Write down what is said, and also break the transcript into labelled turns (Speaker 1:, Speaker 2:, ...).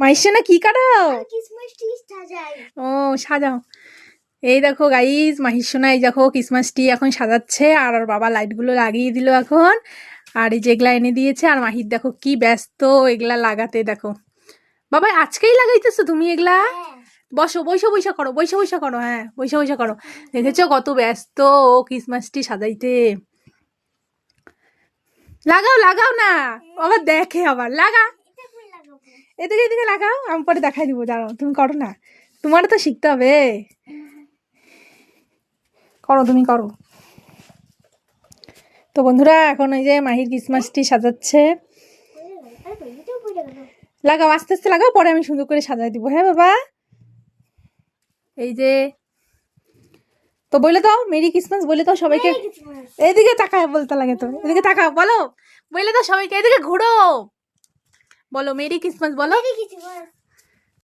Speaker 1: মাইশোনা কি কাটাও?
Speaker 2: Christmas tree সাজাই।
Speaker 1: ও সাজাও। এই দেখো গাইস, মাহিসোনা এই দেখো ক্রিসমাস ট্রি এখন সাজাচ্ছে, আর ওর বাবা লাইটগুলো লাগিয়ে দিল এখন। আর এই যেগুলা এনে দিয়েছে, আর মাহির দেখো কি ব্যস্ত এগুলা লাগাতে। দেখো বাবা আজকেই লাগাইতেছো তুমি এগুলা? বসো, বৈশা বৈশা করো, বৈশা বৈশা করো, হ্যাঁ বৈশা বৈশা করো। দেখেছো কত ব্যস্ত ও ক্রিসমাস ট্রি সাজাইতে। লাগাও লাগাও না, আবার দেখে আবার লাগা। এদিকে এদিকে লাগাও, আমি পরে দেখাই দিব, দাঁড়াও তুমি করো না, তোমার তো শিখতে হবে। করো তুমি করো। তো বন্ধুরা এখন এই যে মাহির ক্রিসমাস ট্রি সাজাচ্ছে। লাগাও আস্তে আস্তে লাগাও, পরে আমি সুন্দর করে সাজাই দিব। হ্যাঁ বাবা, এই যে তো বলে দাও মেরি ক্রিসমাস বলে দাও সবাইকে। এইদিকে তাকায় বলতে লাগে তো, এদিকে তাকাও, বলো বলে দাও সবাইকে, এদিকে ঘুরো, বলো মেরি ক্রিসমাস বলো।